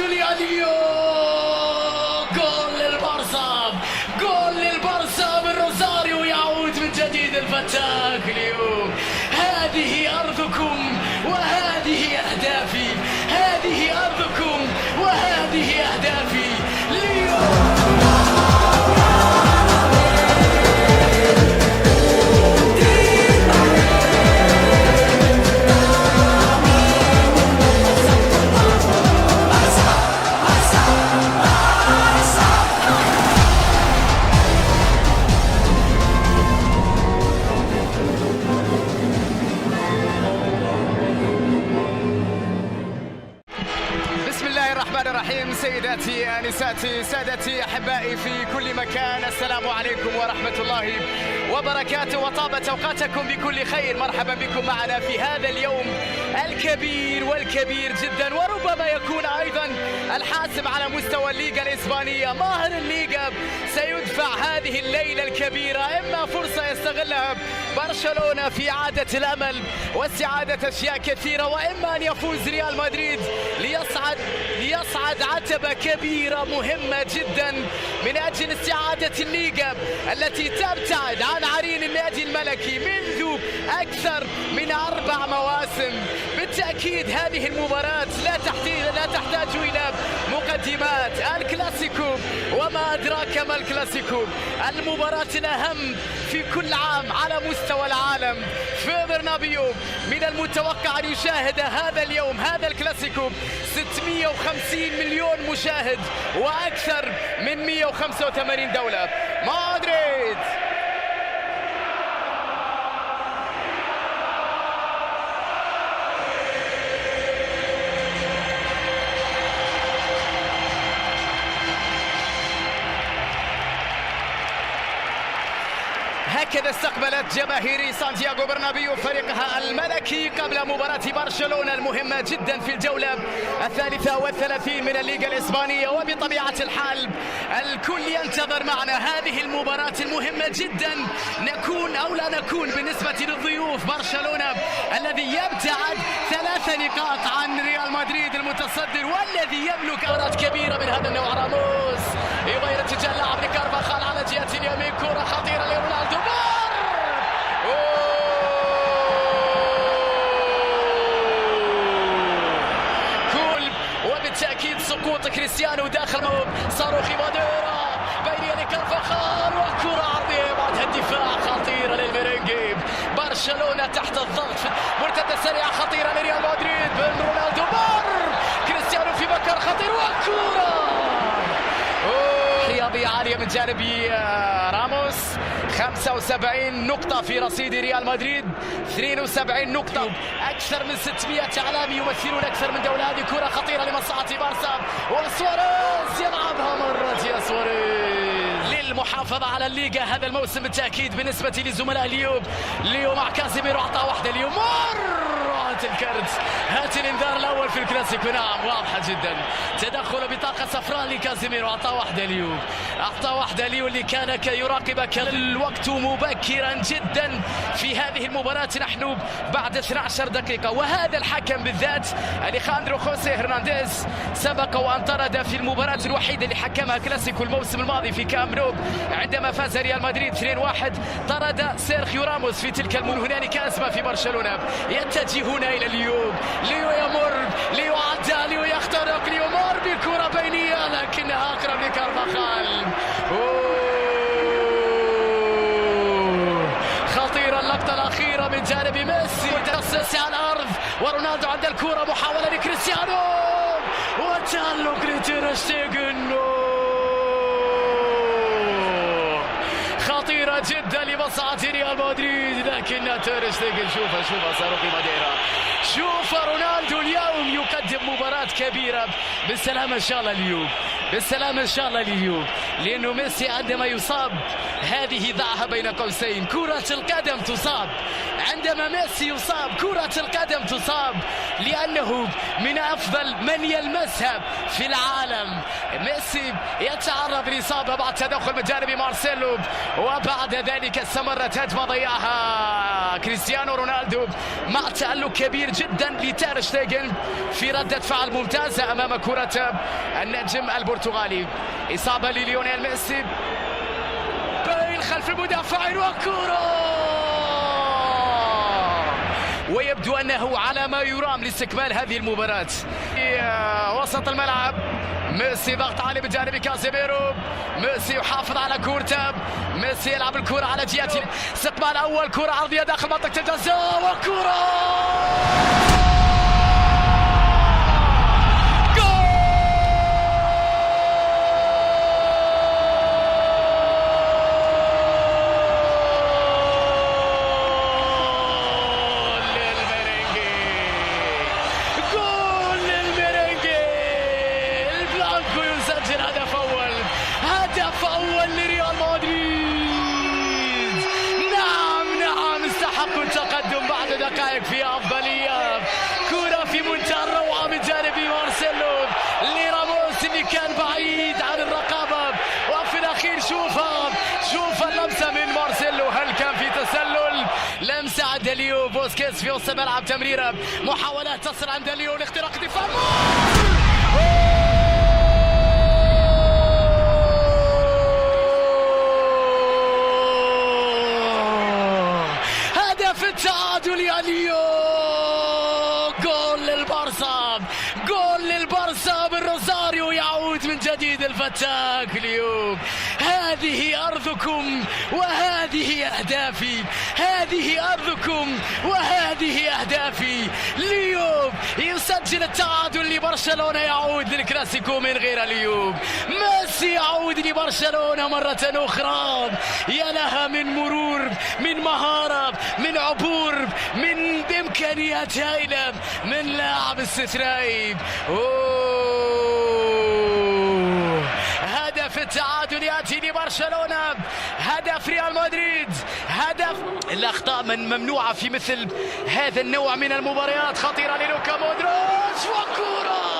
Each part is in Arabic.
جوليان اليوم جول للبارسا، جول للبارسا من روزاريو، يعود من جديد الفتاك اليوم. هذه أرضكم وهذه أهدافي، هذه أرضكم وهذه أهدافي اليوم. الرحيم. سيداتي انساتي سادتي احبائي في كل مكان، السلام عليكم ورحمه الله وبركاته، وطابت اوقاتكم بكل خير. مرحبا بكم معنا في هذا اليوم الكبير والكبير جدا، وربما يكون ايضا الحاسم على مستوى الليغا الاسبانيه. ماهر الليغا سيدفع هذه الليله الكبيره، اما فرصه يستغلها برشلونه في اعاده الامل واستعاده اشياء كثيره، واما ان يفوز ريال مدريد ليصعد عتبة كبيرة مهمة جدا من أجل استعادة الليغا التي تبتعد عن عرين النادي الملكي منذ أكثر من 4 مواسم. بالتأكيد هذه المباراة لا تحتاج إلى مقدمات. الكلاسيكو وما أدراك ما الكلاسيكو، المباراة الأهم في كل عام على مستوى العالم. في برنابيو من المتوقع أن يشاهد هذا اليوم هذا الكلاسيكو 650 مليون مشاهد وأكثر من 185 دولة. مدريد هكذا استقبلت جماهير سانتياغو برنابيو فريقها الملكي قبل مباراة برشلونة المهمة جدا في الجولة 33 من الليغا الإسبانية. وبطبيعة الحال الكل ينتظر معنا هذه المباراة المهمة جدا، نكون أو لا نكون بالنسبة للضيوف برشلونة الذي يبتعد 3 نقاط عن ريال مدريد المتصدر والذي يملك أوراق كبيرة من هذا النوع. راموس يغير اتجاه اللاعب لكارفاخال على جهة اليمين، كرة خطيرة لرونالدو. وبالتأكيد سقوط كريستيانو داخل صاروخ ماديرا بين يدي كارفاخال، وكرة عرضية بعدها الدفاع خطيرة للميرينجي. برشلونة تحت الضغط، مرتدة سريعة خطيرة لريال مدريد بين رونالدو كريستيانو في مكان خطير، وكرة رياضية عالية من جانب راموس. 75 نقطة في رصيد ريال مدريد، 72 نقطة، أكثر من 600 إعلامي يمثلون أكثر من دولة. هذه كرة خطيرة لمصلحة بارسا، وسواريز يلعبها مرة يا سواريز للمحافظة على الليغا هذا الموسم بالتأكيد. بالنسبة لزملاء ليو مع كازيميرو أعطى واحدة ليو، مرة الكرت، هات الانذار الأول في الكلاسيكو. نعم واضحة جدا، تدخل بطاقة صفراء لكازيميرو، أعطى واحدة ليو اللي كان يراقبك. الوقت مبكرا جدا في هذه المباراة، نحن بعد 12 دقيقة، وهذا الحكم بالذات أليخاندرو خوسيه هرنانديز سبق وأن طرد في المباراة الوحيدة اللي حكمها كلاسيكو الموسم الماضي في كامب نو عندما فاز ريال مدريد 2-1، طرد سيرخيو راموس في تلك هنالك أزمة في برشلونة. يتجهون إلى ليو يمر، ليو عدى، ليو يخترق، ليو مر بكرة بينية لكنها أقرب لكارفاخال. خطيرة اللقطة الأخيرة من جانب ميسي، ترصص على الأرض ورونالدو عند الكرة، محاولة لكريستيانو وتألق لتير شتيغن، خطيرة جدا لمصلحة ريال مدريد، لكن تير شتيغن شوفها صاروخ ماديرا. شوف رونالدو اليوم يقدم مباراة كبيرة. بالسلامة إن شاء الله اليوم، بالسلامة إن شاء الله اليوم، لأنه ميسي عندما يصاب هذه ضعها بين قوسين، كرة القدم تصاب، عندما ميسي يصاب كرة القدم تصاب، لأنه من أفضل من يلمسها في العالم. ميسي يتعرض لإصابة بعد تدخل من جانب مارسيلو، وبعد ذلك استمرت هجمة ضيعها كريستيانو رونالدو مع تألق كبير جدا لتير شتيغن في ردة فعل ممتازة أمام كرة النجم البرتغالي. إصابة لليونيل ميسي، بيل خلف المدافعين وكرة، ويبدو أنه على ما يرام لاستكمال هذه المباراة. وسط الملعب ميسي ضغط عالي بجانب كازيميرو، ميسي يحافظ على كورته، ميسي يلعب الكرة على جهة استقبال أول كرة عرضية داخل منطقة الجزاء وكرة التقدم بعد دقائق في أفضلية. كرة في منتهى الروعة من جانب مارسيلو لراموس اللي كان بعيد عن الرقابة، وفي الأخير شوف اللمسة من مارسيلو. هل كان في تسلل؟ لمسة عند داليو، بوسكيتس في وسط الملعب، تمريرة، محاولات تصل عند داليو لاختراق دفاع. التعادل يا ليو، جول للبارسا، جول للبارسا بالروزاريو، يعود من جديد الفتاك ليو. هذه أرضكم وهذه أهدافي، هذه أرضكم وهذه أهدافي. ليو يسجل التعادل لبرشلونة، يعود للكلاسيكو من غير ليو. ميسي يعود لبرشلونة مرة أخرى، يا لها من مرور، من مهارة، من عبور، من إمكانيات هائلة من لاعب استثنائي. هدف التعادل يأتي لبرشلونة، هدف ريال مدريد، هدف. الأخطاء ممنوعة في مثل هذا النوع من المباريات. خطيرة للوكا مودريتش وكرة،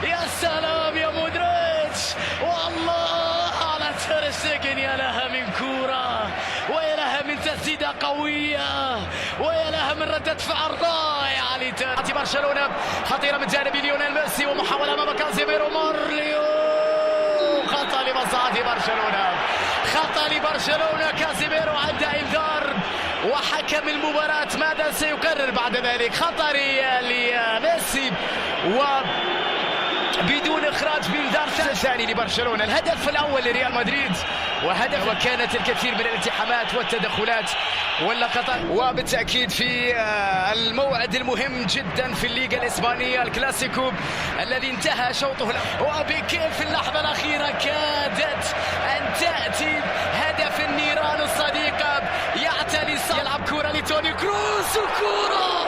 يا سلام يا مودريتش، والله على تير شتيغن، يا لها من كرة، ويا لها من تسديدة قوية، ويا لها من ردة فعل رائعة لتأتي برشلونة. خطيرة من جانب ليونيل ميسي، ومحاولة أمام كازيميرو، مارليو، خطأ لمصلحة برشلونة، خطأ لبرشلونة. كازيميرو عنده إنذار، وحكم المباراة ماذا سيقرر بعد ذلك؟ خطأ لميسي بدون إخراج بإنذار ثاني لبرشلونة. الهدف الأول لريال مدريد، وكانت الكثير من الالتحامات والتدخلات واللقطات، وبالتأكيد في الموعد المهم جدا في الليغا الإسبانية، الكلاسيكو الذي انتهى شوطه، وبكيف في اللحظة الأخيرة كادت أن تأتي هدف النيران الصديقة. يعتلي، يلعب كرة لتوني كروس، وكرة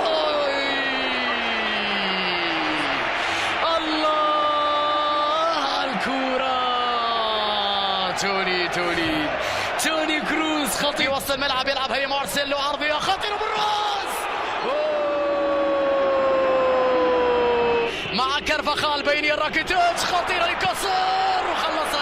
توني كروس خطير وسط الملعب، يلعبها لمارسيلو، عرضية خطيرة بالراس مع كارفاخال بين راكيتيتش، خطيرة لكسر، وخلص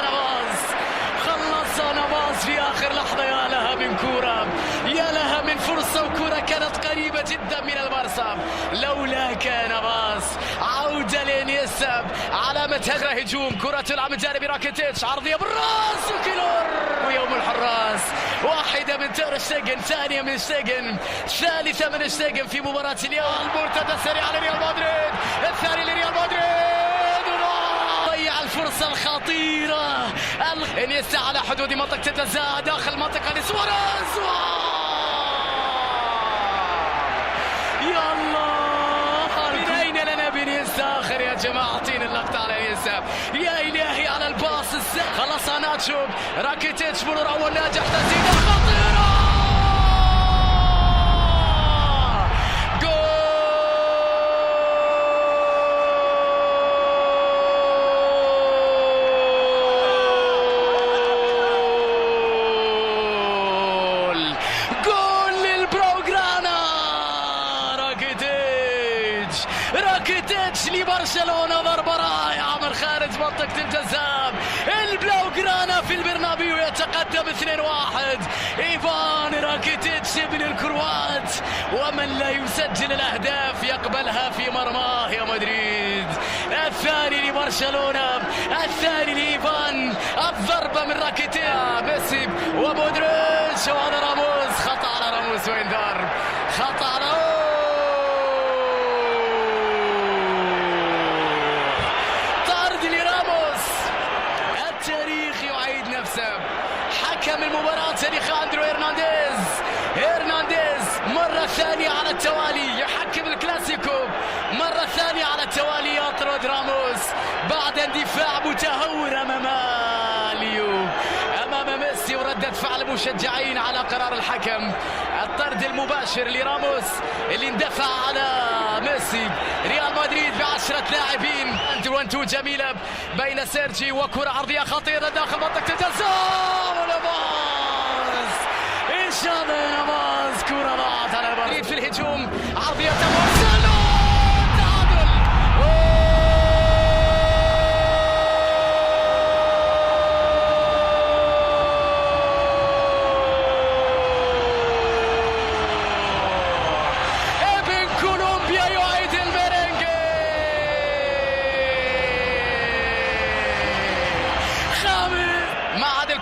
نافاس في آخر لحظة. يا لها من كرة، يا لها من فرصة، وكرة كانت قريبة جدا من البارسا لولا كان نافاس. عودة لإنيستا، علامة هجوم، كرة تلعب من جانب راكيتيتش، عرضية بالراس وكيلور، ويوم الحراس. واحدة من تير شتيغن، ثانية من شتيغن، ثالثة من شتيغن في مباراة اليوم. المرتدى السريع لريال مدريد، الثاني لريال مدريد، ضيع الفرصة الخطيرة. انيستا على حدود منطقة الجزاء، داخل منطقة لسواريز، يا الله، من أين لنا بنيستا؟ آخر يا جماعة، اعطينا اللقطة على نيستا، يا إلهي على الباص خلصها ناتشو، راكيتيتش مرور أول ناجح، تسديدة خطيرة، راكيتيتش لبرشلونة، ضربة رائعة من خارج منطقة الجزاء. البلاوغرانا في البرنابيو يتقدم 2-1. إيفان راكيتيتش ابن الكروات، ومن لا يسجل الأهداف يقبلها في مرماه يا مدريد. الثاني لبرشلونة، الثاني لإيفان، الضربة من راكيتيتش. ميسي ومودريتش، وهذا راموس، خطأ على راموس، وين ضرب، خطأ على طرد لراموس. التاريخ يعيد نفسه. حكم المباراة أليخاندرو هرنانديز مرة ثانية على التوالي يحكم الكلاسيكو، مرة ثانية على التوالي يطرد راموس بعد اندفاع متهور أمام ميسي، وردة فعل مشجعين على قرار الحكم. الطرد المباشر لراموس اللي اندفع على ميسي. ريال مدريد ب10 لاعبين. 1-2 جميلة بين سيرجي، وكرة عرضية خطيرة داخل منطقة الجزاء، ونافاس، ايش هذا يا نافاس، كرة ضاعت على مدريد في الهجوم، عرضية مارسيلو، تعادل.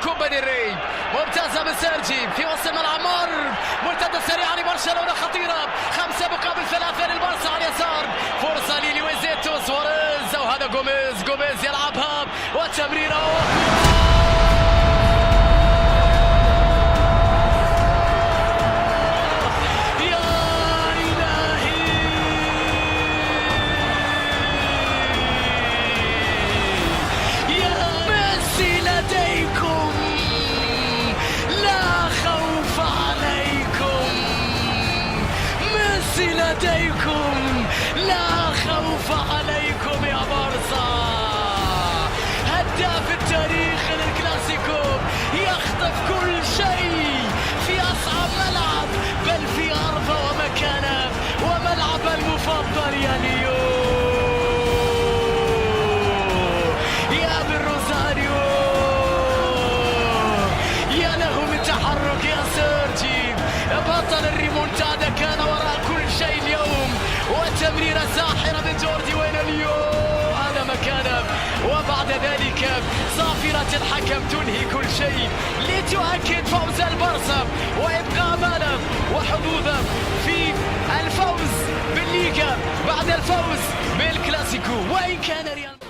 كوبا ديل ري ممتازة من سيرجي في وسط الملعب، مرتدة سريعة لبرشلونة خطيرة. 5-3 للبارسا على اليسار، فرصة للويزيتو سواريز، وهذا جوميز يلعبها وتمريرة. لديكم لا خوف عليكم يا بارسا. هداف التاريخ للكلاسيكو يخطف كل شيء في أصعب ملعب، بل في أرضه ومكانه وملعبه المفضل يا ليو، يا بالروزاريو، يا له من تحرك يا سيرجي. بطل الريمونتادا كان وراء كل شيء اليوم، وتمريرة ساحرة من جوردي، وين اليوم، هذا مكانه. وبعد ذلك صافرة الحكم تنهي كل شيء لتؤكد فوز البارسا وإبقاء أماله وحظوظه في الفوز بالليغا بعد الفوز بالكلاسيكو. وإن كان ريال